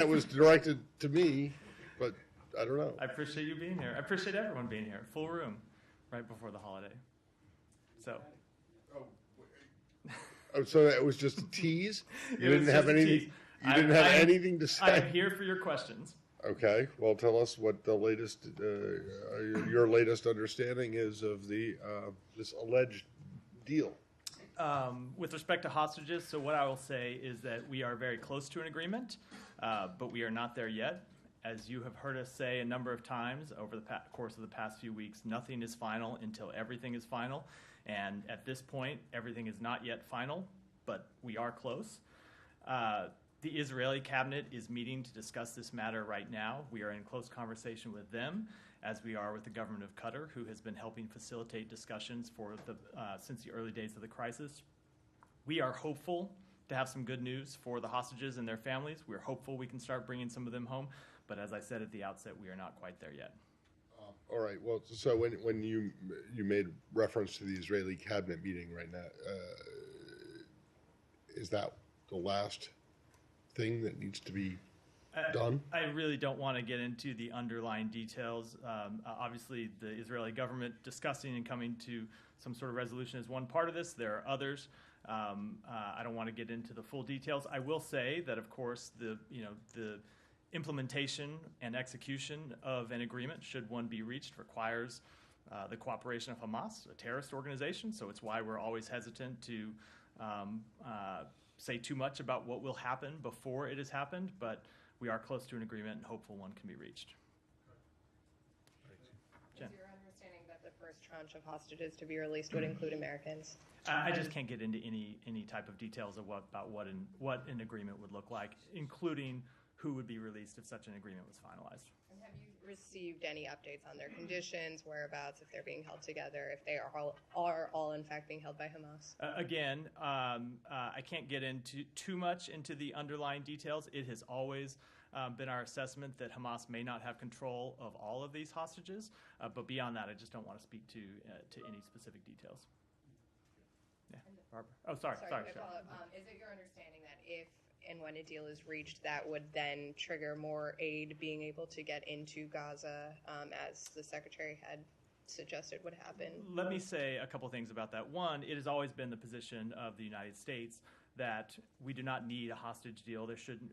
That was directed to me, but I don't know. I appreciate you being here. I appreciate everyone being here. Full room right before the holiday. So. Oh, so it was just a tease? You It didn't have anything. You didn't have anything to say. I'm here for your questions. Okay. Well, tell us what the latest, your latest understanding is of the this alleged deal. With respect to hostages, so what I will say is that we are very close to an agreement, but we are not there yet. As you have heard us say a number of times over the course of the past few weeks, nothing is final until everything is final. And at this point, everything is not yet final, but we are close. The Israeli cabinet is meeting to discuss this matter right now. We are in close conversation with them, as we are with the government of Qatar, who has been helping facilitate discussions for since the early days of the crisis. We are hopeful to have some good news for the hostages and their families. We're hopeful we can start bringing some of them home. But as I said at the outset, we are not quite there yet. All right. Well, so when you made reference to the Israeli cabinet meeting right now, is that the last thing that needs to be done? I really don't want to get into the underlying details. Obviously, the Israeli government discussing and coming to some sort of resolution is one part of this. There are others. I don't want to get into the full details. I will say that, of course, the implementation and execution of an agreement, should one be reached, requires the cooperation of Hamas, a terrorist organization. So it's why we're always hesitant to say too much about what will happen before it has happened. But we are close to an agreement and hopeful one can be reached. Jen. Is your understanding that the first tranche of hostages to be released would include Americans? I just can't get into any type of details of what an agreement would look like, including who would be released if such an agreement was finalized. And have you received any updates on their conditions, whereabouts, if they're being held together, if they are all in fact being held by Hamas? Again, I can't get into too much into the underlying details. It has always been our assessment that Hamas may not have control of all of these hostages, but beyond that, I just don't want to speak to any specific details. Yeah, Barbara. Oh, sorry. Is it your understanding that if and when a deal is reached, that would then trigger more aid being able to get into Gaza, as the Secretary had suggested would happen? Let me say a couple things about that. One, it has always been the position of the United States that we do not need a hostage deal. There shouldn't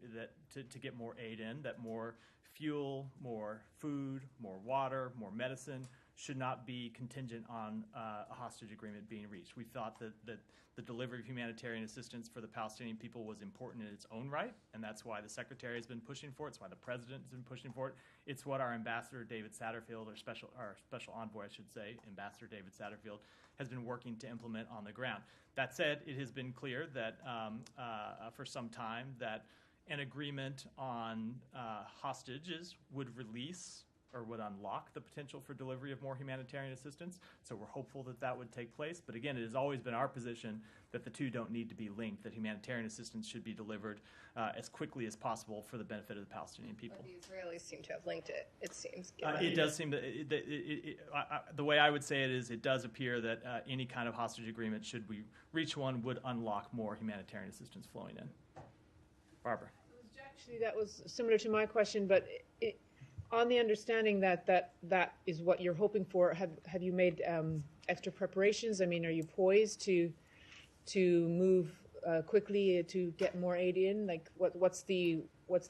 to get more aid in, that more fuel, more food, more water, more medicine should not be contingent on a hostage agreement being reached. We thought that the delivery of humanitarian assistance for the Palestinian people was important in its own right, and that's why the Secretary has been pushing for it. It's why the President has been pushing for it. It's what our Ambassador David Satterfield, our special envoy, I should say, Ambassador David Satterfield, has been working to implement on the ground. That said, it has been clear that for some time that an agreement on hostages would release or would unlock the potential for delivery of more humanitarian assistance. So we're hopeful that that would take place. But again, it has always been our position that the two don't need to be linked, that humanitarian assistance should be delivered as quickly as possible for the benefit of the Palestinian people. But the Israelis seem to have linked it, it seems. It does seem that the way I would say it is it does appear that any kind of hostage agreement, should we reach one, would unlock more humanitarian assistance flowing in. Barbara. Actually, that was similar to my question, but on the understanding that is what you're hoping for, have you made extra preparations? I mean, are you poised to move quickly to get more aid in? Like, what's the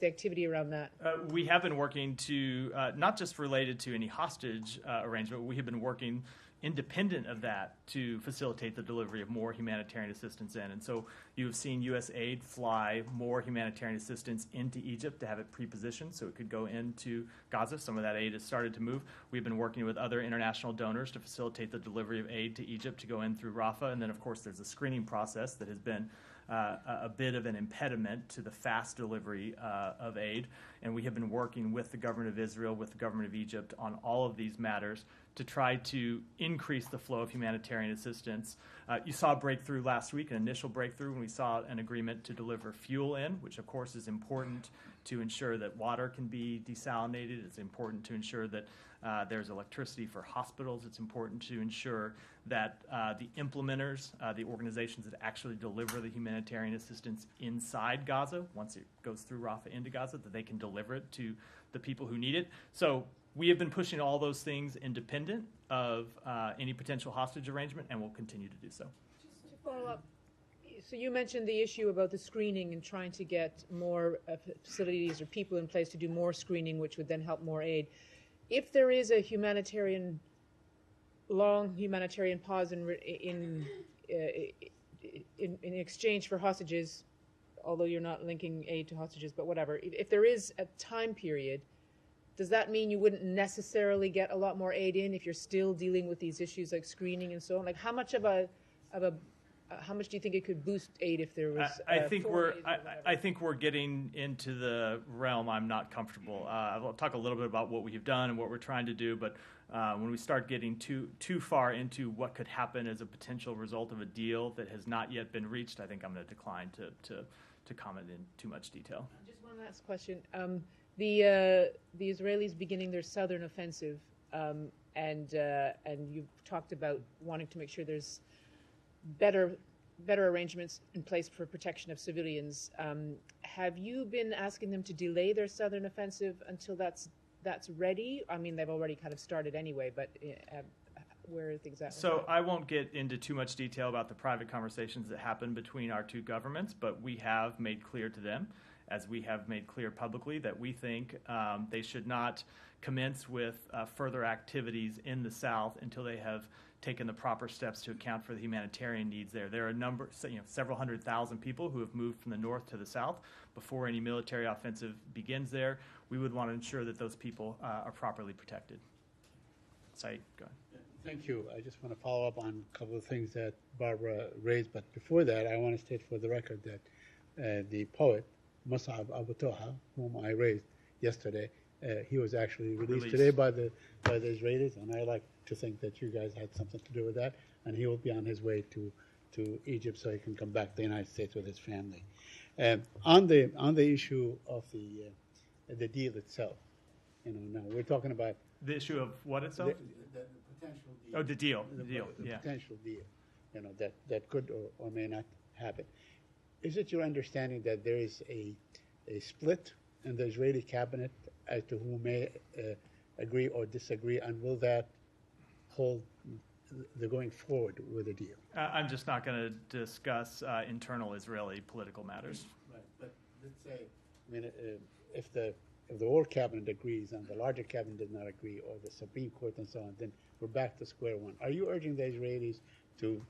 activity around that? We have been working to not just related to any hostage arrangement. We have been working independent of that to facilitate the delivery of more humanitarian assistance in. And so you have seen U.S. aid fly more humanitarian assistance into Egypt to have it pre-positioned so it could go into Gaza. Some of that aid has started to move. We've been working with other international donors to facilitate the delivery of aid to Egypt to go in through Rafah. And then, of course, there's a screening process that has been a bit of an impediment to the fast delivery of aid. And we have been working with the government of Israel, with the government of Egypt on all of these matters to try to increase the flow of humanitarian assistance. You saw a breakthrough last week, an initial breakthrough, when we saw an agreement to deliver fuel in, which of course is important to ensure that water can be desalinated. It's important to ensure that there's electricity for hospitals. It's important to ensure that the implementers, the organizations that actually deliver the humanitarian assistance inside Gaza, once it goes through Rafah into Gaza, that they can deliver it to the people who need it. So we have been pushing all those things independent of any potential hostage arrangement, and will continue to do so. Just to follow up, so you mentioned the issue about the screening and trying to get more facilities or people in place to do more screening, which would then help more aid. If there is a long humanitarian pause in exchange for hostages, although you're not linking aid to hostages, but whatever, if there is a time period, does that mean you wouldn't necessarily get a lot more aid in if you're still dealing with these issues like screening and so on? Like, how much how much do you think it could boost aid if there was? I think we're getting into the realm I'm not comfortable. I'll talk a little bit about what we have done and what we're trying to do, but when we start getting too far into what could happen as a potential result of a deal that has not yet been reached, I think I'm going to decline to comment in too much detail. Just one last question. The Israelis beginning their southern offensive, and you've talked about wanting to make sure there's better arrangements in place for protection of civilians. Have you been asking them to delay their southern offensive until that's ready? I mean, they've already kind of started anyway, but where are things at? So I won't get into too much detail about the private conversations that happen between our two governments, but we have made clear to them, as we have made clear publicly, that we think they should not commence with further activities in the South until they have taken the proper steps to account for the humanitarian needs there. There are several 100,000 people who have moved from the north to the south before any military offensive begins there. We would want to ensure that those people are properly protected. Saeed, go ahead. Thank you. I just want to follow up on a couple of things that Barbara raised, but before that, I want to state for the record that the poet, Mus'ab Abu Toha, whom I raised yesterday, he was actually released today by the Israelis, and I like to think that you guys had something to do with that, and he will be on his way to Egypt so he can come back to the United States with his family. On the issue of the deal itself, now we're talking about the issue of what itself? The potential deal. Oh, the deal. The potential deal, that could or may not happen. Is it your understanding that there is a split in the Israeli cabinet as to who may agree or disagree, and will that hold the going forward with a deal? I'm just not going to discuss internal Israeli political matters. Right, but let's say, if the whole cabinet agrees and the larger cabinet does not agree, or the Supreme Court and so on, then we're back to square one. Are you urging the Israelis to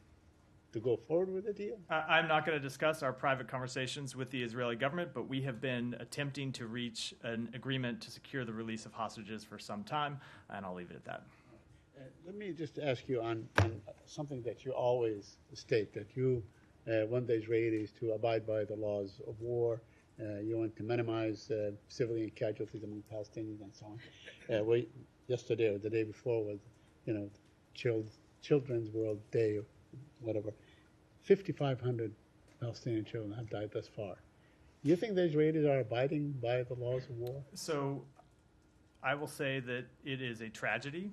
go forward with the deal? I'm not going to discuss our private conversations with the Israeli government, but we have been attempting to reach an agreement to secure the release of hostages for some time, and I'll leave it at that. Let me just ask you on something that you always state, that you want the Israelis to abide by the laws of war. You want to minimize civilian casualties among Palestinians and so on. Yesterday or the day before was, Children's World Day, or whatever. 5,500 Palestinian children have died thus far. Do you think the Israelis are abiding by the laws of war? So I will say that it is a tragedy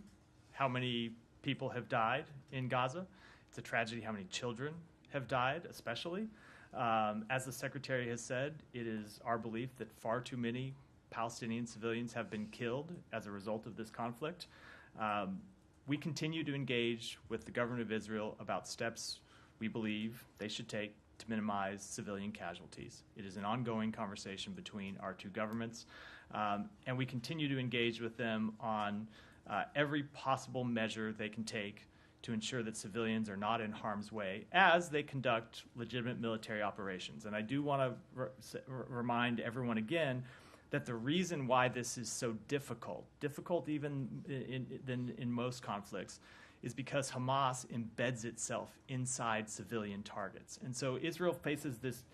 how many people have died in Gaza. It's a tragedy how many children have died, especially. As the Secretary has said, it is our belief that far too many Palestinian civilians have been killed as a result of this conflict. We continue to engage with the government of Israel about steps we believe they should take to minimize civilian casualties. It is an ongoing conversation between our two governments, and we continue to engage with them on every possible measure they can take to ensure that civilians are not in harm's way as they conduct legitimate military operations. And I do want to remind everyone again that the reason why this is so difficult even in most conflicts, is because Hamas embeds itself inside civilian targets. And so Israel faces this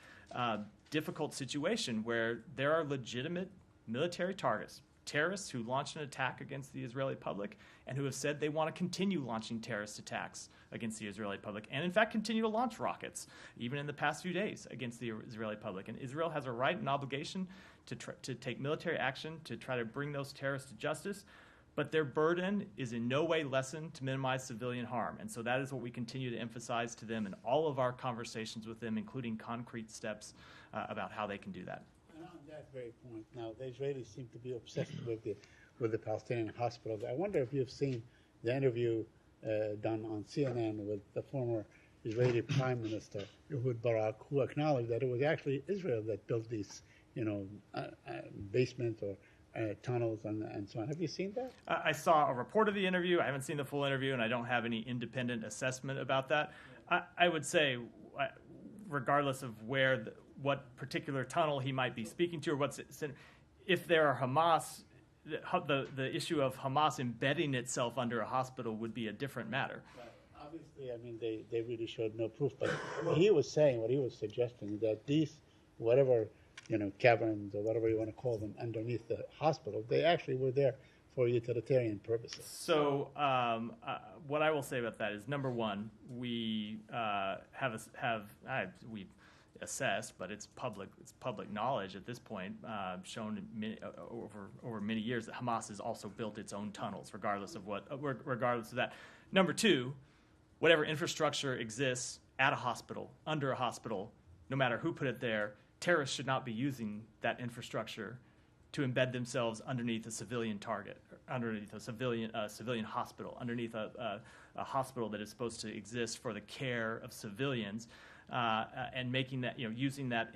difficult situation where there are legitimate military targets, terrorists who launched an attack against the Israeli public and who have said they want to continue launching terrorist attacks against the Israeli public, and in fact continue to launch rockets, even in the past few days, against the Israeli public. And Israel has a right and obligation to take military action to try to bring those terrorists to justice. But their burden is in no way lessened to minimize civilian harm. And so that is what we continue to emphasize to them in all of our conversations with them, including concrete steps about how they can do that. And on that very point, now the Israelis seem to be obsessed with the Palestinian hospitals. I wonder if you've seen the interview done on CNN with the former Israeli Prime Minister Ehud Barak, who acknowledged that it was actually Israel that built these, basements or tunnels and so on. Have you seen that? I saw a report of the interview. I haven't seen the full interview, and I don't have any independent assessment about that. I would say, regardless of what particular tunnel he might be speaking to, or if there are Hamas, the issue of Hamas embedding itself under a hospital would be a different matter. Obviously, I mean, they really showed no proof, but he was saying, what he was suggesting, that these, whatever, caverns or whatever you want to call them underneath the hospital, they actually were there for utilitarian purposes. So what I will say about that is, number one, we we've assessed, but it's public knowledge at this point, shown over many years, that Hamas has also built its own tunnels, regardless of that. Number two, whatever infrastructure exists at a hospital, under a hospital, no matter who put it there, terrorists should not be using that infrastructure to embed themselves underneath a civilian target, underneath a civilian hospital, underneath a hospital that is supposed to exist for the care of civilians, and making that, using that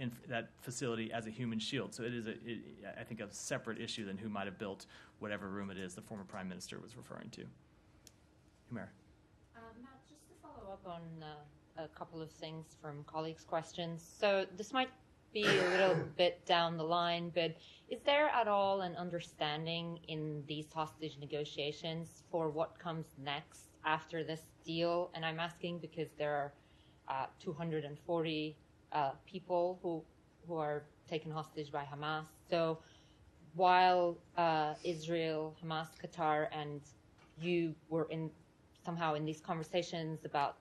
facility as a human shield. So it is, I think, a separate issue than who might have built whatever room it is the former prime minister was referring to. Humera. Matt, just to follow up on a couple of things from colleagues' questions. So this might be a little bit down the line, but is there at all an understanding in these hostage negotiations for what comes next after this deal? And I'm asking because there are 240 people who are taken hostage by Hamas. So while Israel, Hamas, Qatar, and you were somehow in these conversations about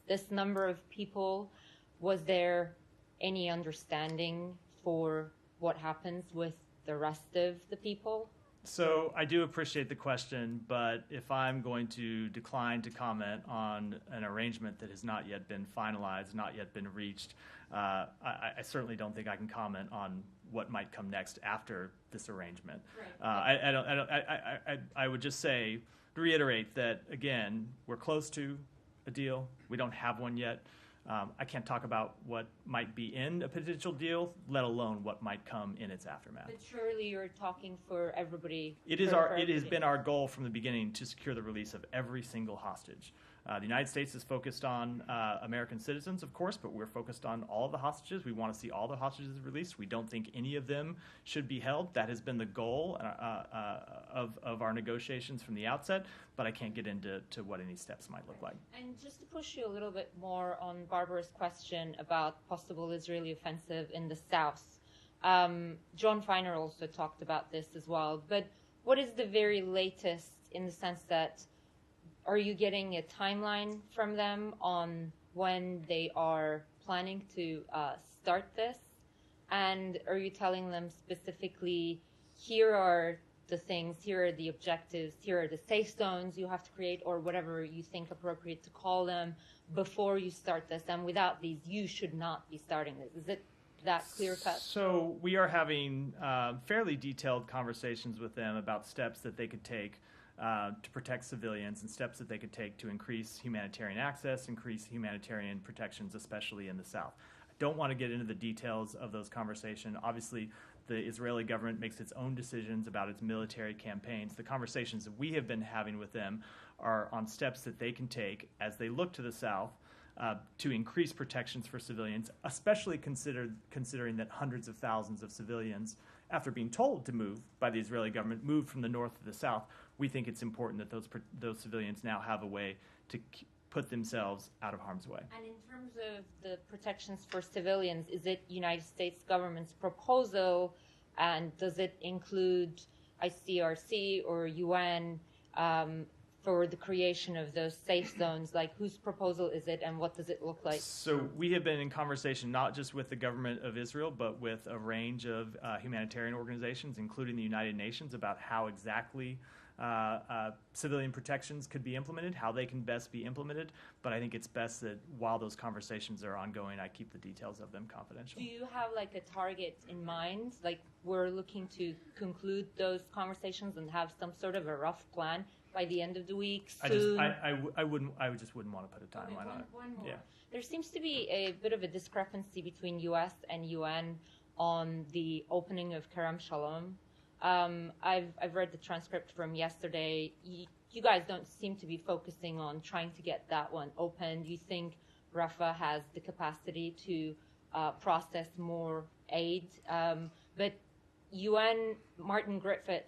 this number of people, was there any understanding for what happens with the rest of the people? So I do appreciate the question, but if I'm going to decline to comment on an arrangement that has not yet been finalized, not yet been reached, I certainly don't think I can comment on what might come next after this arrangement. Right. I would just say, to reiterate that, again, we're close to a deal. We don't have one yet. I can't talk about what might be in a potential deal, let alone what might come in its aftermath. But surely you're talking for everybody. It has been our goal from the beginning to secure the release of every single hostage. The United States is focused on American citizens, of course, but we're focused on all of the hostages. We want to see all the hostages released. We don't think any of them should be held. That has been the goal of our negotiations from the outset, but I can't get into what any steps might look like. And just to push you a little bit more on Barbara's question about possible Israeli offensive in the south, John Feiner also talked about this as well, but what is the very latest in the sense that are you getting a timeline from them on when they are planning to start this? And are you telling them specifically, here are the things, here are the objectives, here are the safe zones you have to create, or whatever you think appropriate to call them before you start this? And without these, you should not be starting this. Is it that clear cut? So we are having fairly detailed conversations with them about steps that they could take to protect civilians and steps that they could take to increase humanitarian access, increase humanitarian protections, especially in the south. I don't want to get into the details of those conversations. Obviously, the Israeli government makes its own decisions about its military campaigns. The conversations that we have been having with them are on steps that they can take as they look to the south to increase protections for civilians, especially considering that hundreds of thousands of civilians, after being told to move by the Israeli government, moved from the north to the south. We think it's important that those civilians now have a way to put themselves out of harm's way. And in terms of the protections for civilians, is it United States government's proposal, and does it include ICRC or UN for the creation of those safe zones? Like, whose proposal is it, and what does it look like? So we have been in conversation not just with the government of Israel, but with a range of humanitarian organizations, including the United Nations, about how exactly civilian protections could be implemented, how they can best be implemented. But I think it's best that while those conversations are ongoing, I keep the details of them confidential. Do you have like a target in mind? Like, we're looking to conclude those conversations and have some sort of a rough plan by the end of the week, soon? I just wouldn't want to put a timeline on it. One more. Yeah. There seems to be a bit of a discrepancy between U.S. and UN on the opening of Kerem Shalom. I've read the transcript from yesterday. You guys don't seem to be focusing on trying to get that one open. Do you think Rafah has the capacity to process more aid? But UN, Martin Griffiths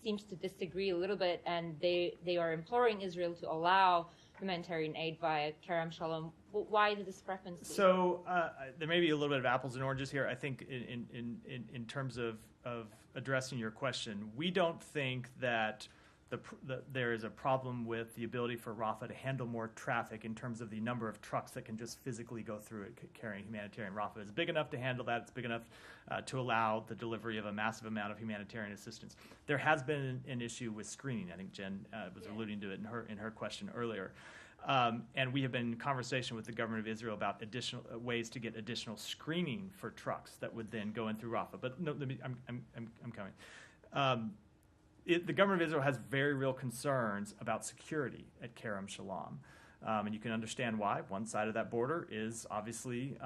seems to disagree a little bit, and they are imploring Israel to allow humanitarian aid via Kerem Shalom. Why the discrepancy? So there may be a little bit of apples and oranges here. I think in terms of addressing your question, we don't think that there is a problem with the ability for Rafah to handle more traffic in terms of the number of trucks that can just physically go through it carrying humanitarian. Rafah is big enough to handle that. It's big enough to allow the delivery of a massive amount of humanitarian assistance. There has been an issue with screening. I think Jen was alluding to it in her question earlier. And we have been in conversation with the government of Israel about additional ways to get additional screening for trucks that would then go in through Rafah. But no, I'm coming. The government of Israel has very real concerns about security at Kerem Shalom. And you can understand why. One side of that border is obviously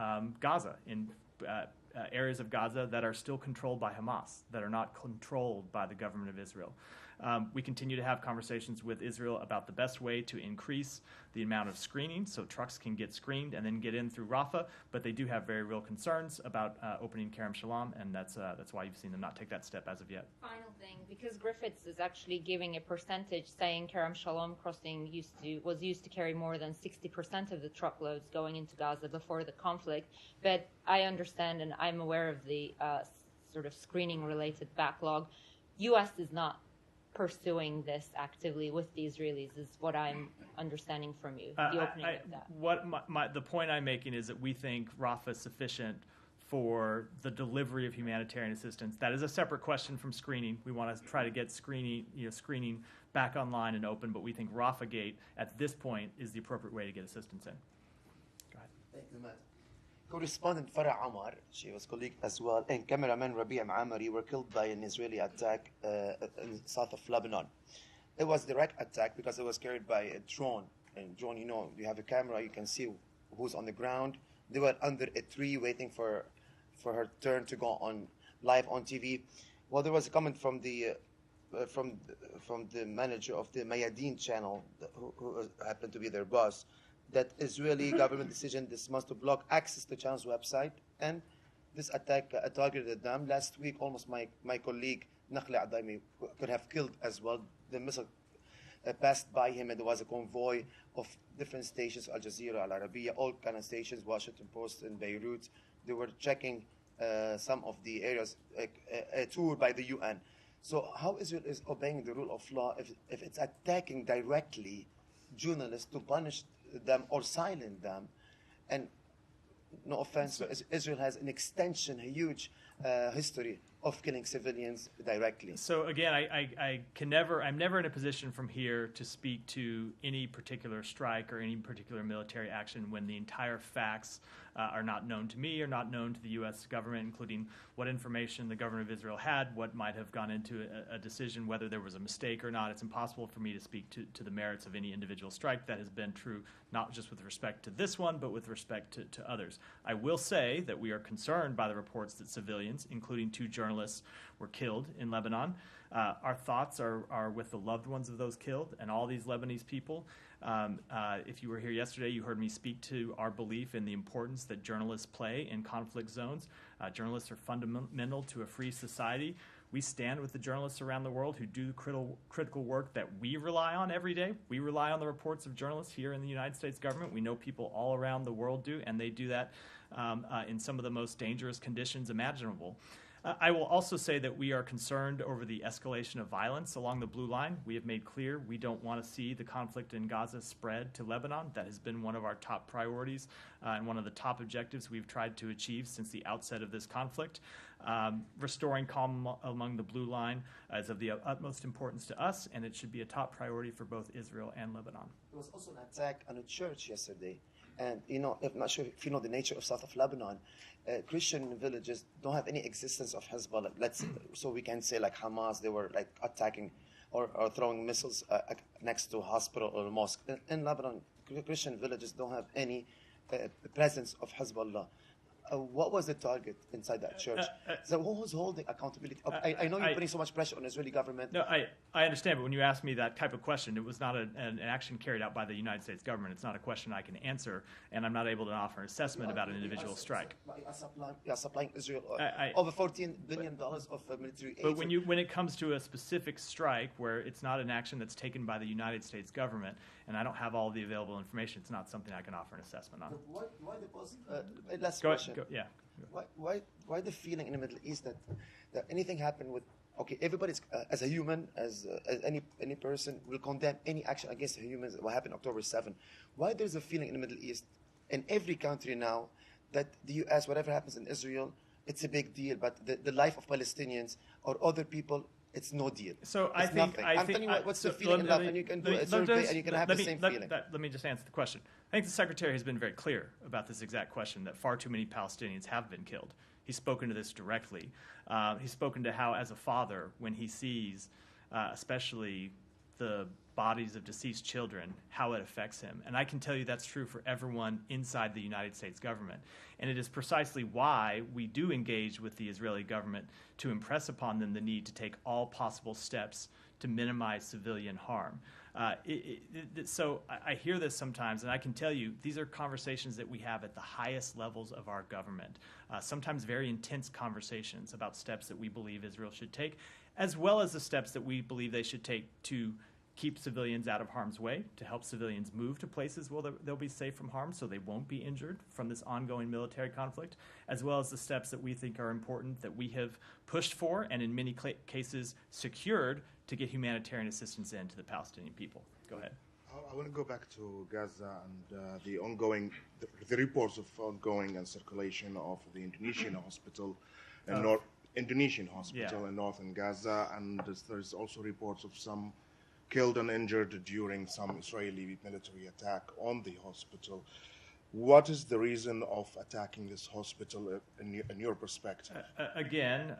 Gaza, in areas of Gaza that are still controlled by Hamas, that are not controlled by the government of Israel. We continue to have conversations with Israel about the best way to increase the amount of screening so trucks can get screened and then get in through Rafah, but they do have very real concerns about opening Kerem Shalom, and that's why you've seen them not take that step as of yet. Final thing, because Griffiths is actually giving a percentage saying Kerem Shalom crossing was used to carry more than 60% of the truckloads going into Gaza before the conflict, but I understand and I'm aware of the sort of screening-related backlog. U.S. is not pursuing this actively with the Israelis, is what I'm understanding from you, the opening of that. The point I'm making is that we think Rafah is sufficient for the delivery of humanitarian assistance. That is a separate question from screening. We want to try to get screening back online and open, but we think Rafah Gate at this point is the appropriate way to get assistance in. Go ahead. Thank you, Matt. Correspondent Farah Amar, she was colleague as well, and cameraman Rabi' Amari were killed by an Israeli attack in south of Lebanon. It was a direct attack because it was carried by a drone. And drone, you have a camera, you can see who's on the ground. They were under a tree waiting for her turn to go on live on TV. Well, there was a comment from the manager of the Mayadeen channel, who happened to be their boss, that Israeli government decision this month to block access to channel's website, and this attack targeted them. Last week, almost my colleague Nakhla Adaimi could have killed as well. The missile passed by him, and there was a convoy of different stations, Al Jazeera, Al Arabiya, all kind of stations, Washington Post in Beirut. They were checking some of the areas, a tour by the UN. So how Israel is obeying the rule of law if it's attacking directly journalists to punish them or silence them? And no offense, but Israel has an extension, a huge history of killing civilians directly. So again, I'm never in a position from here to speak to any particular strike or any particular military action when the entire facts are not known to me or not known to the U.S. government, including what information the government of Israel had, what might have gone into a decision, whether there was a mistake or not. It's impossible for me to speak to the merits of any individual strike. That has been true not just with respect to this one, but with respect to others. I will say that we are concerned by the reports that civilians, including 2 journalists, were killed in Lebanon. Our thoughts are with the loved ones of those killed and all these Lebanese people. If you were here yesterday, you heard me speak to our belief in the importance that journalists play in conflict zones. Journalists are fundamental to a free society. We stand with the journalists around the world who do critical work that we rely on every day. We rely on the reports of journalists here in the United States government. We know people all around the world do, and they do that in some of the most dangerous conditions imaginable. I will also say that we are concerned over the escalation of violence along the blue line. We have made clear we don't want to see the conflict in Gaza spread to Lebanon. That has been one of our top priorities and one of the top objectives we've tried to achieve since the outset of this conflict. Restoring calm along the blue line is of the utmost importance to us, and it should be a top priority for both Israel and Lebanon. There was also an attack on a church yesterday. And, I'm not sure if you know the nature of south of Lebanon. Christian villages don't have any existence of Hezbollah. So we can say like Hamas, they were like attacking or throwing missiles next to a hospital or a mosque. In Lebanon, Christian villages don't have any presence of Hezbollah. What was the target inside that church? So who was holding accountability? I know you're putting so much pressure on the Israeli government. No, I understand, but when you ask me that type of question, it was not an action carried out by the United States government. It's not a question I can answer, and I'm not able to offer an assessment about an individual strike. You are supplying Israel over $14 billion of military aid. But when it comes to a specific strike where it's not an action that's taken by the United States government, and I don't have all the available information, it's not something I can offer an assessment on. Why the last Go question? ahead, yeah. Why the feeling in the Middle East that anything happened with everybody's as a human as any person will condemn any action against humans what happened October 7. Why there's a feeling in the Middle East in every country now that the U.S. whatever happens in Israel it's a big deal, but the life of Palestinians or other people it's no deal. So I'm telling you what's the feeling in Lebanon, and you can do a survey and you can have the same feeling. Let me just answer the question. I think the Secretary has been very clear about this exact question, that far too many Palestinians have been killed. He's spoken to this directly. He's spoken to how, as a father, when he sees especially the bodies of deceased children, how it affects him. And I can tell you that's true for everyone inside the United States government. And it is precisely why we do engage with the Israeli government to impress upon them the need to take all possible steps to minimize civilian harm. So I hear this sometimes, and I can tell you these are conversations that we have at the highest levels of our government, sometimes very intense conversations about steps that we believe Israel should take, as well as the steps that we believe they should take to keep civilians out of harm's way, to help civilians move to places where they'll be safe from harm so they won't be injured from this ongoing military conflict, as well as the steps that we think are important that we have pushed for and in many cases secured to get humanitarian assistance in to the Palestinian people. Go ahead. I want to go back to Gaza and the ongoing, the reports of ongoing and circulation of the Indonesian hospital and Indonesian hospital in northern Gaza, and there's also reports of some killed and injured during some Israeli military attack on the hospital. What is the reason of attacking this hospital in your perspective? Again,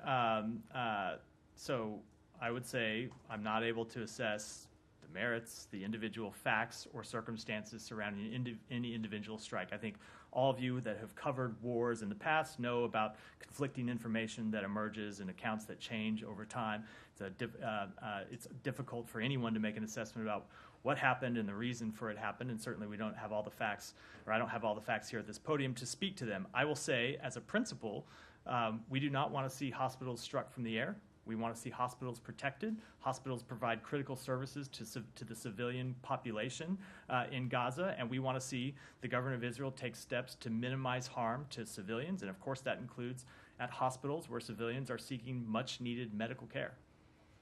so I would say I'm not able to assess the merits, the individual facts or circumstances surrounding any individual strike. I think all of you that have covered wars in the past know about conflicting information that emerges and accounts that change over time. It's difficult for anyone to make an assessment about what happened and the reason for it happened, and certainly we don't have all the facts, or I don't have all the facts here at this podium to speak to them. I will say, as a principle, we do not want to see hospitals struck from the air. We want to see hospitals protected. Hospitals provide critical services to the civilian population in Gaza, and we want to see the government of Israel take steps to minimize harm to civilians, and of course that includes at hospitals where civilians are seeking much-needed medical care.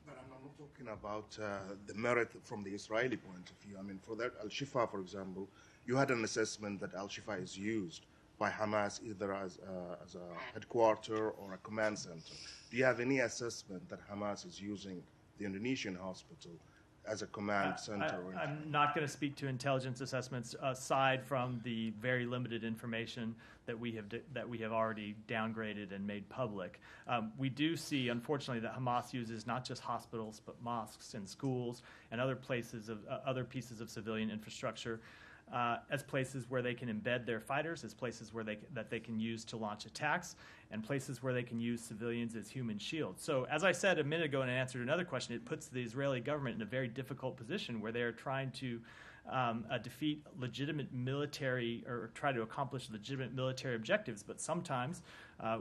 But I'm not talking about the merit from the Israeli point of view. I mean, for that Al-Shifa, for example, you had an assessment that Al-Shifa is used by Hamas either as a headquarter or a command center. Do you have any assessment that Hamas is using the Indonesian hospital as a command center? I'm not going to speak to intelligence assessments aside from the very limited information that we have already downgraded and made public. We do see, unfortunately, that Hamas uses not just hospitals but mosques and schools and other places of other pieces of civilian infrastructure as places where they can embed their fighters, as places where they can use to launch attacks, and places where they can use civilians as human shields. So, as I said a minute ago in answer to another question, it puts the Israeli government in a very difficult position where they are trying to defeat legitimate military or try to accomplish legitimate military objectives, but sometimes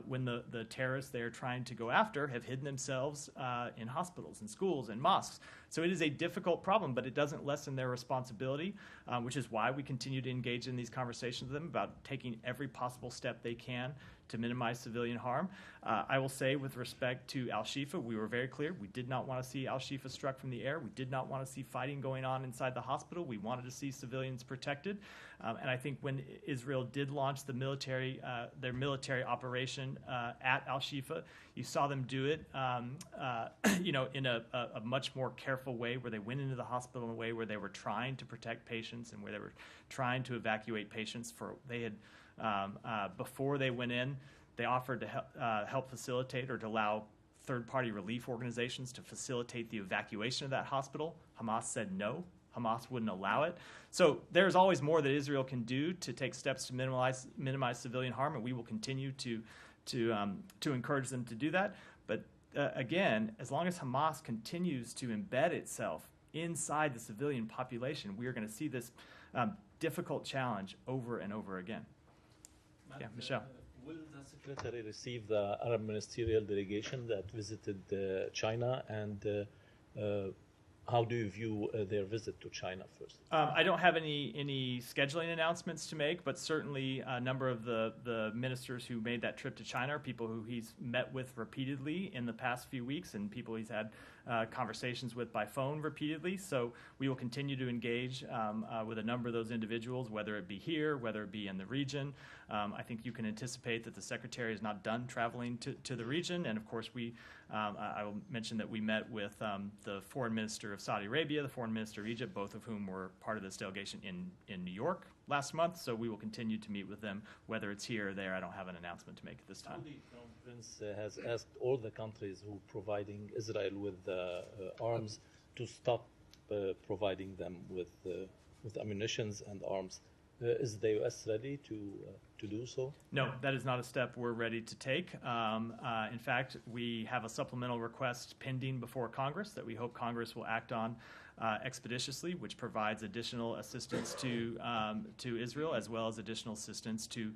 when the terrorists they are trying to go after have hidden themselves in hospitals and schools and mosques. So it is a difficult problem, but it doesn't lessen their responsibility, which is why we continue to engage in these conversations with them about taking every possible step they can to minimize civilian harm. I will say with respect to Al-Shifa, we were very clear. We did not want to see Al-Shifa struck from the air. We did not want to see fighting going on inside the hospital. We wanted to see civilians protected. And I think when Israel did launch the their military operation at Al-Shifa, you saw them do it, in a much more careful way, where they went into the hospital in a way where they were trying to protect patients and where they were trying to evacuate patients. Before they went in, they offered to help facilitate or to allow third-party relief organizations to facilitate the evacuation of that hospital. Hamas said no. Hamas wouldn't allow it. So there's always more that Israel can do to take steps to minimize civilian harm, and we will continue to encourage them to do that. But again, as long as Hamas continues to embed itself inside the civilian population, we are going to see this difficult challenge over and over again. Yeah, Michelle. Will the Secretary receive the Arab ministerial delegation that visited China, and how do you view their visit to China first? I don't have any scheduling announcements to make, but certainly a number of the ministers who made that trip to China are people who he's met with repeatedly in the past few weeks, and people he's had conversations with by phone repeatedly. So we will continue to engage with a number of those individuals, whether it be here, whether it be in the region. I think you can anticipate that the Secretary is not done traveling to the region. And of course, I will mention that we met with the Foreign Minister of Saudi Arabia, the Foreign Minister of Egypt, both of whom were part of this delegation in New York last month. So we will continue to meet with them, whether it's here or there. I don't have an announcement to make at this time. The Crown Prince has asked all the countries who are providing Israel with arms to stop providing them with ammunitions and arms. Is the U.S. ready to do so? No, that is not a step we're ready to take. In fact, we have a supplemental request pending before Congress that we hope Congress will act on expeditiously, which provides additional assistance to Israel as well as additional assistance to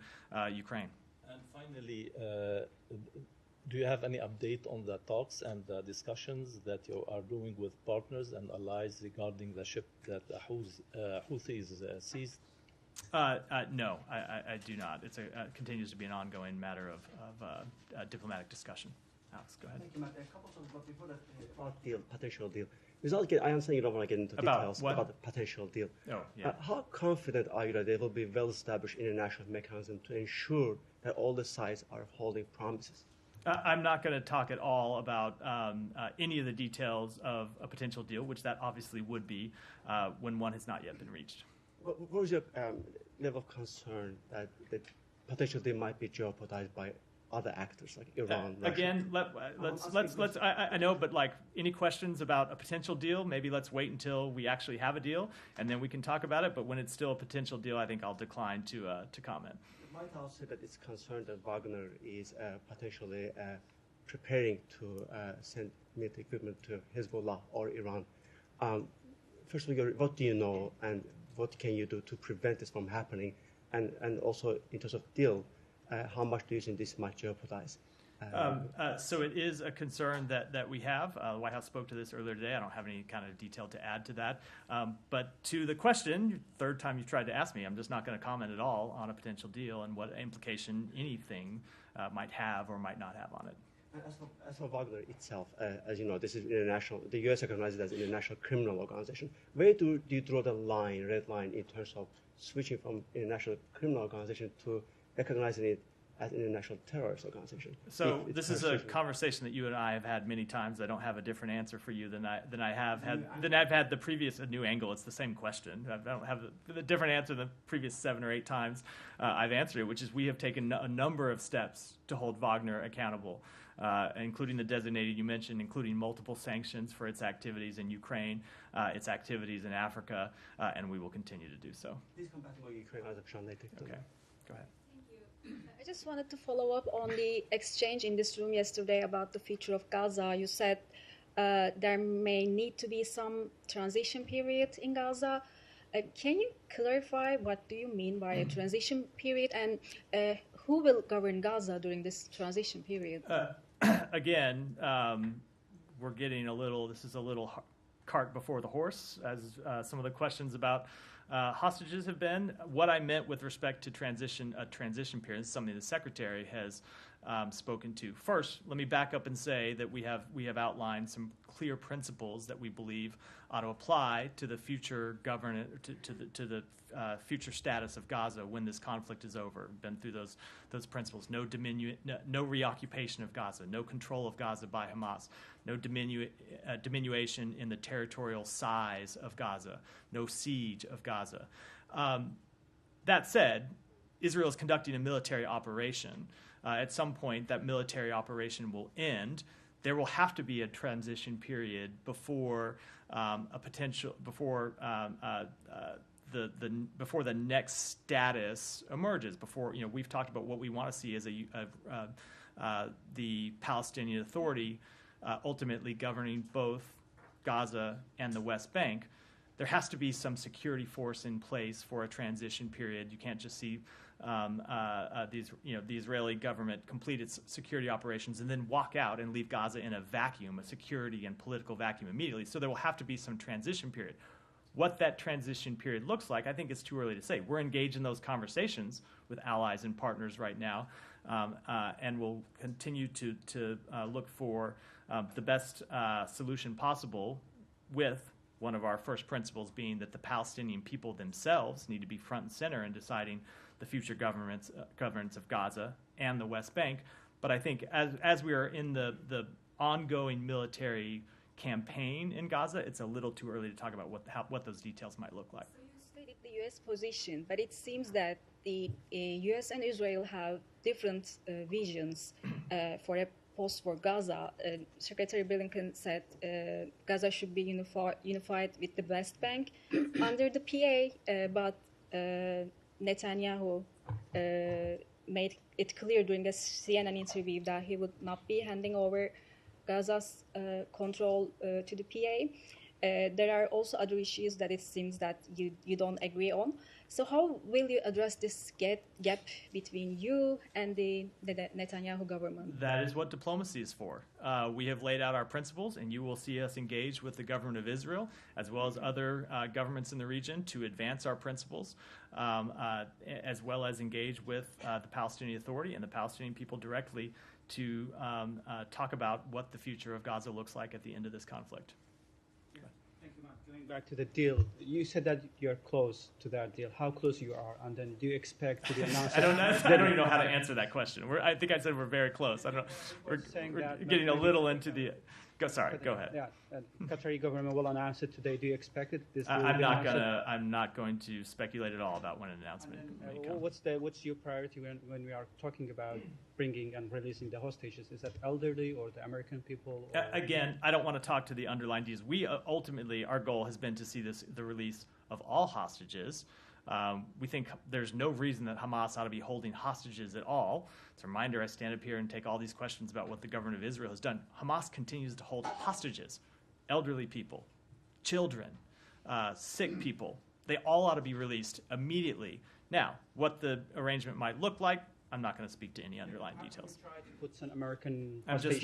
Ukraine. And finally, do you have any update on the talks and the discussions that you are doing with partners and allies regarding the ship that the Houthis seized? No, I do not. It continues to be an ongoing matter of diplomatic discussion. Alex, go ahead. Thank you, Matt. A couple of thoughts before that about potential deal. I understand you don't want to get into details about the potential deal. Oh, yeah. How confident are you that there will be well-established international mechanism to ensure that all the sides are holding promises? I'm not going to talk at all about any of the details of a potential deal, which that obviously would be when one has not yet been reached. What is your level of concern that the potential deal might be jeopardized by other actors like Iran? Again, let's. I know, but like any questions about a potential deal, maybe let's wait until we actually have a deal, and then we can talk about it. But when it's still a potential deal, I think I'll decline to comment. The White House said that it's concerned that Wagner is potentially preparing to send military equipment to Hezbollah or Iran. First of all, what do you know, and what can you do to prevent this from happening? And also, in terms of deal, how much do you think this might jeopardize? So it is a concern that we have. The White House spoke to this earlier today. I don't have any kind of detail to add to that. But to the question, third time you've tried to ask me, I'm just not going to comment at all on a potential deal and what implication anything might have or might not have on it. As for Wagner itself, as you know, this is international. The U.S. recognizes it as an international criminal organization. Where do you draw the line, red line, in terms of switching from international criminal organization to recognizing it as an international terrorist organization? So this is a conversation that you and I have had many times. I don't have a different answer for you than I've had the previous new angle. It's the same question. I don't have the different answer than the previous 7 or 8 times I've answered it, which is we have taken a number of steps to hold Wagner accountable. Including the designated you mentioned, including multiple sanctions for its activities in Ukraine, its activities in Africa, and we will continue to do so. Please come back to Ukraine as a later. Okay, go ahead. Thank you. I just wanted to follow up on the exchange in this room yesterday about the future of Gaza. You said there may need to be some transition period in Gaza. Can you clarify what do you mean by a transition period, and who will govern Gaza during this transition period? Again, we're getting this is a little cart before the horse, as some of the questions about Hostages have been what I meant with respect to a transition period. This is something the Secretary has spoken to. First, let me back up and say that we have outlined some clear principles that we believe ought to apply to the future to the future status of Gaza when this conflict is over. Been through those principles. No reoccupation of Gaza. No control of Gaza by Hamas. No diminution in the territorial size of Gaza. No siege of Gaza. That said, Israel is conducting a military operation. At some point, that military operation will end. There will have to be a transition period before the next status emerges. Before we've talked about what we want to see as the Palestinian Authority ultimately governing both Gaza and the West Bank. There has to be some security force in place for a transition period. You can't just see the Israeli government complete its security operations and then walk out and leave Gaza in a vacuum, a security and political vacuum immediately. So there will have to be some transition period. What that transition period looks like, I think it's too early to say. We're engaged in those conversations with allies and partners right now, and we'll continue to look for the best solution possible, with one of our first principles being that the Palestinian people themselves need to be front and center in deciding the future governance of Gaza and the West Bank. But I think as we are in the ongoing military campaign in Gaza, it's a little too early to talk about what those details might look like. So you stated the U.S. position, but it seems that the U.S. and Israel have different visions for a post for Gaza. Secretary Blinken said Gaza should be unified with the West Bank under the PA, but Netanyahu made it clear during a CNN interview that he would not be handing over Gaza's control to the PA. There are also other issues that it seems that you don't agree on. So how will you address this gap between you and the Netanyahu government? That is what diplomacy is for. We have laid out our principles, and you will see us engage with the government of Israel, as well as other governments in the region, to advance our principles, as well as engage with the Palestinian Authority and the Palestinian people directly to talk about what the future of Gaza looks like at the end of this conflict. Thank you, Mark. Going back to the deal, you said that you're close to that deal. How close you are, and then do you expect to be announced? I don't even know how to answer that question. I think I said we're very close. I don't know. We're getting a little into the. Go ahead. Yeah, Qatari government will announce it today. Do you expect it? I'm not going to speculate at all about when an announcement may come. What's your priority when we are talking about bringing and releasing the hostages? Is that elderly or the American people? Again, I don't want to talk to the underlying deals. We ultimately, our goal has been to see the release of all hostages. We think there's no reason that Hamas ought to be holding hostages at all. It's a reminder, I stand up here and take all these questions about what the government of Israel has done. Hamas continues to hold hostages, elderly people, children, sick people. They all ought to be released immediately. Now, what the arrangement might look like, I'm not going to speak to any underlying details. Try to put some American. I'm just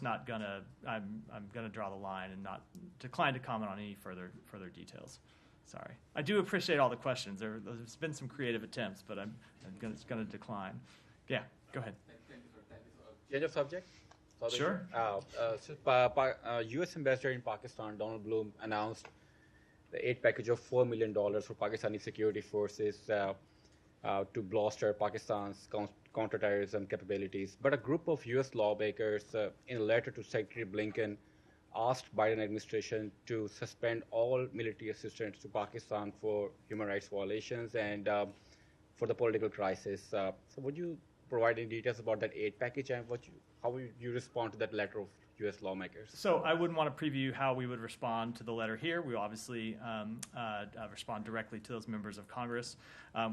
not going to. I'm going to draw the line and not decline to comment on any further details. Sorry. I do appreciate all the questions. There's been some creative attempts, but I'm going to decline. Yeah, go ahead. Thank you. Change of subject? Sure. U.S. Ambassador in Pakistan, Donald Bloom, announced the aid package of $4 million for Pakistani security forces to bolster Pakistan's counterterrorism capabilities. But a group of U.S. lawmakers, in a letter to Secretary Blinken, asked Biden administration to suspend all military assistance to Pakistan for human rights violations and for the political crisis. So would you provide any details about that aid package and how would you respond to that letter of U.S. lawmakers? So I wouldn't want to preview how we would respond to the letter here. We obviously respond directly to those members of Congress.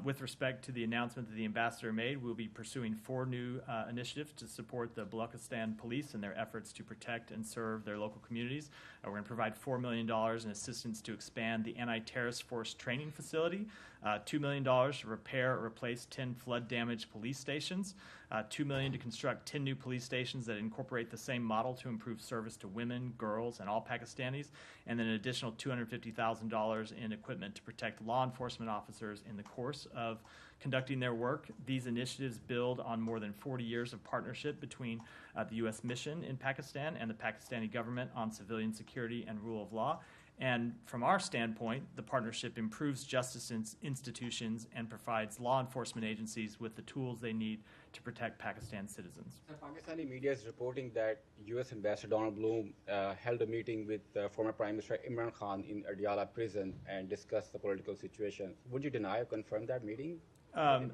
With respect to the announcement that the ambassador made, we'll be pursuing 4 new initiatives to support the Balochistan police in their efforts to protect and serve their local communities. We're going to provide $4 million in assistance to expand the anti-terrorist force training facility, $2 million to repair or replace 10 flood-damaged police stations, $2 million to construct 10 new police stations that incorporate the same model to improve service to women, girls, and all Pakistanis, and then an additional $250,000 in equipment to protect law enforcement officers in the course of conducting their work. These initiatives build on more than 40 years of partnership between the U.S. mission in Pakistan and the Pakistani government on civilian security and rule of law. And from our standpoint, the partnership improves justice institutions and provides law enforcement agencies with the tools they need to protect Pakistan's citizens. So Pakistani media is reporting that U.S. Ambassador Donald Bloom held a meeting with former Prime Minister Imran Khan in Adiala prison and discussed the political situation. Would you deny or confirm that meeting? I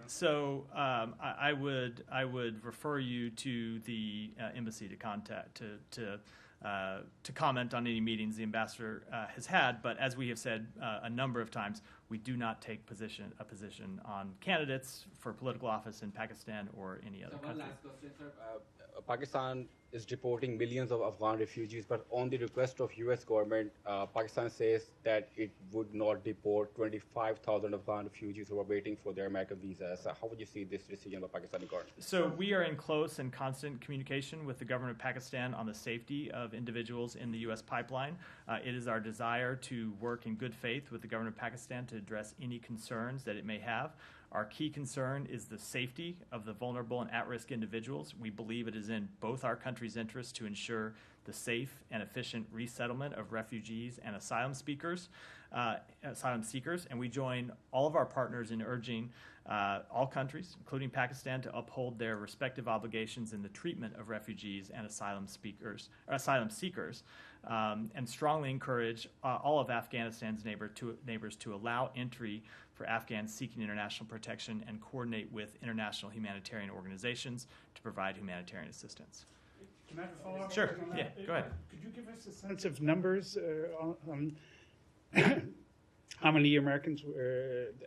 would refer you to the embassy to contact to comment on any meetings the ambassador has had. But as we have said a number of times, we do not take a position on candidates for political office in Pakistan or any other country. One last question, sir. Pakistan is deporting millions of Afghan refugees, but on the request of U.S. government, Pakistan says that it would not deport 25,000 Afghan refugees who are waiting for their American visas. How would you see this decision by Pakistani government? So we are in close and constant communication with the government of Pakistan on the safety of individuals in the U.S. pipeline. It is our desire to work in good faith with the government of Pakistan to address any concerns that it may have. Our key concern is the safety of the vulnerable and at-risk individuals. We believe it is in both our countries' interests to ensure the safe and efficient resettlement of refugees and asylum seekers, and we join all of our partners in urging all countries, including Pakistan, to uphold their respective obligations in the treatment of refugees and asylum seekers, and strongly encourage all of Afghanistan's neighbors to allow entry for Afghans seeking international protection and coordinate with international humanitarian organizations to provide humanitarian assistance. Can I have a follow-up? Sure. Yeah, go ahead. Could you give us a sense of numbers on how many Americans,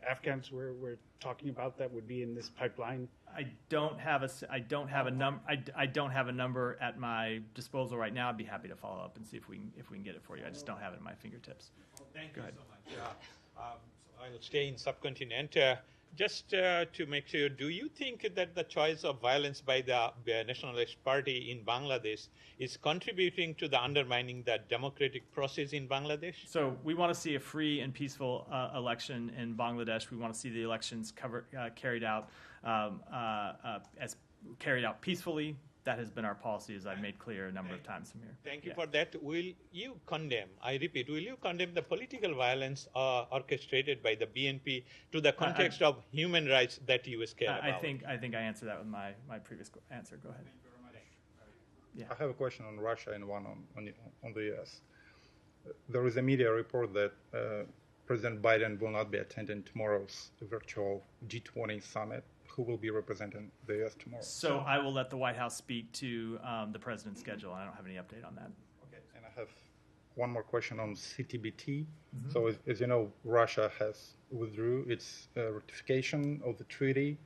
Afghans we're talking about that would be in this pipeline? I don't have a number at my disposal right now. I'd be happy to follow up and see if we can get it for you. I just don't have it at my fingertips. Thank Go you ahead. so much. So I'll stay in subcontinent. Just to make sure, do you think that the choice of violence by the Nationalist Party in Bangladesh is contributing to the undermining the democratic process in Bangladesh? So we want to see a free and peaceful election in Bangladesh. We want to see the elections carried out peacefully. That has been our policy, as I've made clear a number of times from here. Thank you for that. Will you condemn, I repeat, will you condemn the political violence orchestrated by the BNP to the context of human rights that you care about? I think I answered that with my previous answer. Go ahead. Thank you very much. Yeah. I have a question on Russia and one on the U.S. There is a media report that President Biden will not be attending tomorrow's virtual G20 summit. Who will be representing the U.S. tomorrow? So I will let the White House speak to the president's schedule. I don't have any update on that. Okay. And I have one more question on CTBT. Mm-hmm. So as you know, Russia has withdrew its ratification of the treaty,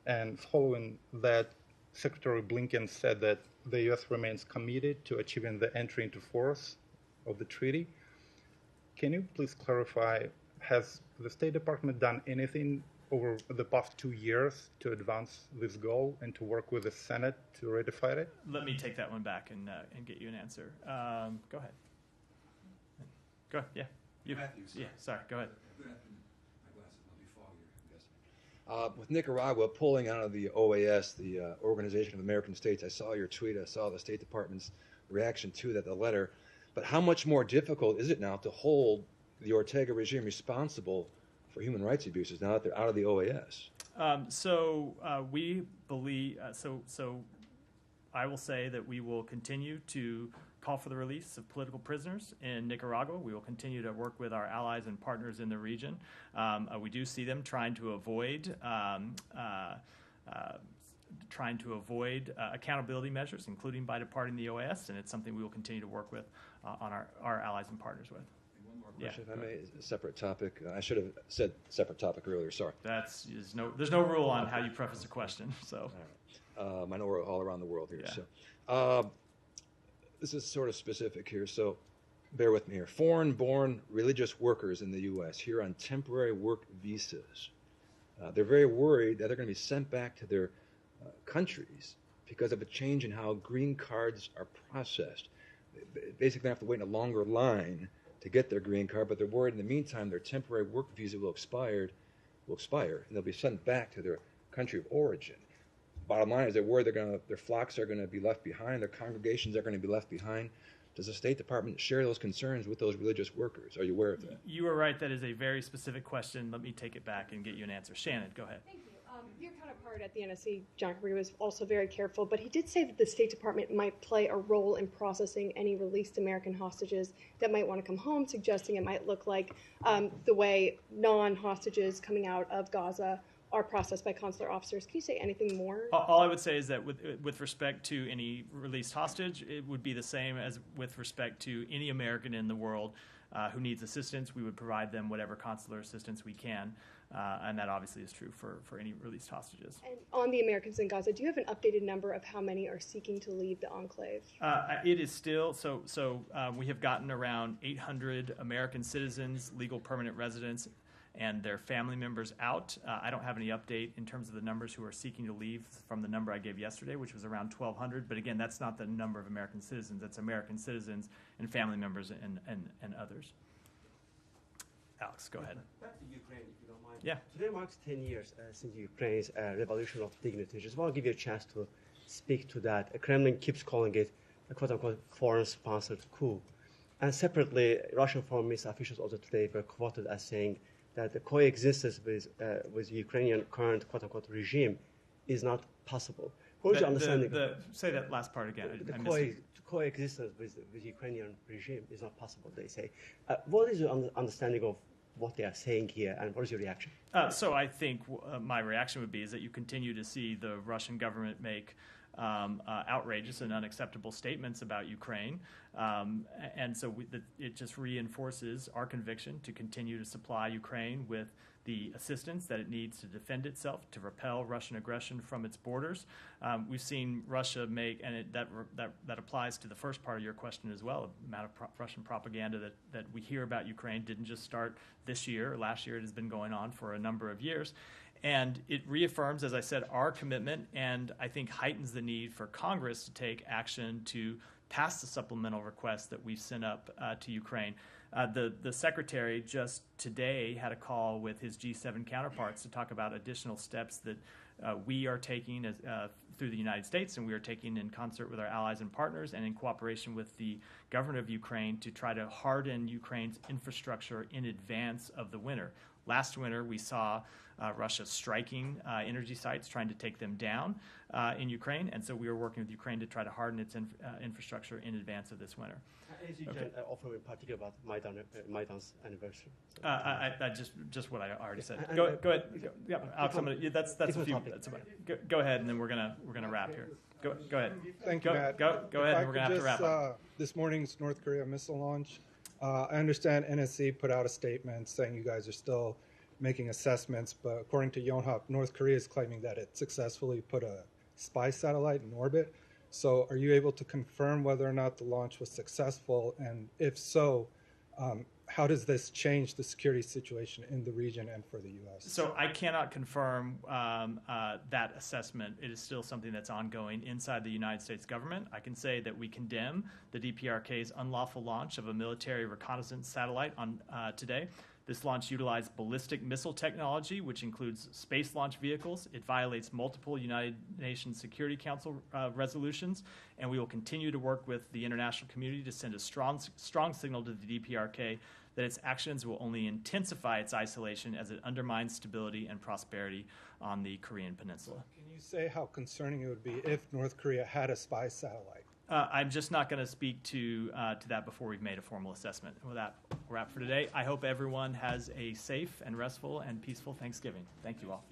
and following that, Secretary Blinken said that the U.S. remains committed to achieving the entry into force of the treaty. Can you please clarify, has the State Department done anything over the past 2 years to advance this goal and to work with the Senate to ratify it? Let me take that one back and get you an answer. Go ahead. Go ahead. Yeah. You. Yeah. Sorry. Go ahead. With Nicaragua pulling out of the OAS, the Organization of American States, I saw your tweet. I saw the State Department's reaction to that, the letter. But how much more difficult is it now to hold the Ortega regime responsible for human rights abuses now that they're out of the OAS? We believe, so I will say that we will continue to call for the release of political prisoners in Nicaragua. We will continue to work with our allies and partners in the region. We do see them trying to avoid accountability measures, including by departing the OAS, and it's something we will continue to work with on our allies and partners with. Question, if I may, a separate topic. I should have said separate topic earlier. Sorry. There's no rule on how you preface a question. So, I know we're all around the world here. Yeah. So, this is sort of specific here. So, bear with me here. Foreign-born religious workers in the U.S. here on temporary work visas. They're very worried that they're going to be sent back to their countries because of a change in how green cards are processed. Basically, they have to wait in a longer line to get their green card, but they're worried in the meantime their temporary work visa will expire, and they'll be sent back to their country of origin. Bottom line is they're worried their flocks are going to be left behind, their congregations are going to be left behind. Does the State Department share those concerns with those religious workers? Are you aware of that? You are right. That is a very specific question. Let me take it back and get you an answer. Shannon, go ahead. Thank you. Your counterpart at the NSC, John Kerry, was also very careful, but he did say that the State Department might play a role in processing any released American hostages that might want to come home, suggesting it might look like the way non-hostages coming out of Gaza are processed by consular officers. Can you say anything more? All I would say is that with respect to any released hostage, it would be the same as with respect to any American in the world who needs assistance. We would provide them whatever consular assistance we can, and that obviously is true for any released hostages. And on the Americans in Gaza, do you have an updated number of how many are seeking to leave the enclave? It is still, we have gotten around 800 American citizens, legal permanent residents, and their family members out. I don't have any update in terms of the numbers who are seeking to leave from the number I gave yesterday, which was around 1,200. But again, that's not the number of American citizens. That's American citizens and family members and others. Alex, go ahead. Back to Ukraine, if you don't mind. Yeah. Today marks 10 years since Ukraine's revolution of dignity. Just want to give you a chance to speak to that. The Kremlin keeps calling it a quote-unquote foreign-sponsored coup. And separately, Russian foreign ministry officials also today were quoted as saying that the coexistence with Ukrainian current quote-unquote regime is not possible. What is your understanding? Say that last part again. The coexistence with Ukrainian regime is not possible, they say. What is your understanding of what they are saying here, and what is your reaction? So I think my reaction would be is that you continue to see the Russian government make outrageous and unacceptable statements about Ukraine. And so it just reinforces our conviction to continue to supply Ukraine with the assistance that it needs to defend itself, to repel Russian aggression from its borders. We've seen Russia make, and that applies to the first part of your question as well, the amount of Russian propaganda that we hear about Ukraine didn't just start this year or last year. It has been going on for a number of years. And it reaffirms, as I said, our commitment, and I think heightens the need for Congress to take action to pass the supplemental request that we've sent up to Ukraine. The Secretary just today had a call with his G7 counterparts to talk about additional steps that we are taking through the United States, and we are taking in concert with our allies and partners and in cooperation with the government of Ukraine to try to harden Ukraine's infrastructure in advance of the winter. Last winter, we saw Russia striking energy sites, trying to take them down in Ukraine, and so we are working with Ukraine to try to harden its infrastructure in advance of this winter. As you can offer in particular about Maidan's anniversary. Just what I already said. Go ahead. Yeah, Alex, that's a few. That's about it. Go ahead, and then we're gonna wrap here. Go ahead. Thank you, Matt. Go ahead, and we're gonna have to wrap up. This morning's North Korea missile launch. I understand NSC put out a statement saying you guys are still making assessments, but according to Yonhap, North Korea is claiming that it successfully put a spy satellite in orbit. So are you able to confirm whether or not the launch was successful? And if so, how does this change the security situation in the region and for the U.S.? So I cannot confirm that assessment. It is still something that's ongoing inside the United States government. I can say that we condemn the DPRK's unlawful launch of a military reconnaissance satellite on today. This launch utilized ballistic missile technology, which includes space launch vehicles. It violates multiple United Nations Security Council resolutions, and we will continue to work with the international community to send a strong signal to the DPRK that its actions will only intensify its isolation as it undermines stability and prosperity on the Korean Peninsula. Can you say how concerning it would be if North Korea had a spy satellite? I'm just not going to speak to that before we've made a formal assessment. And with that, we'll wrap for today. I hope everyone has a safe and restful and peaceful Thanksgiving. Thank you all.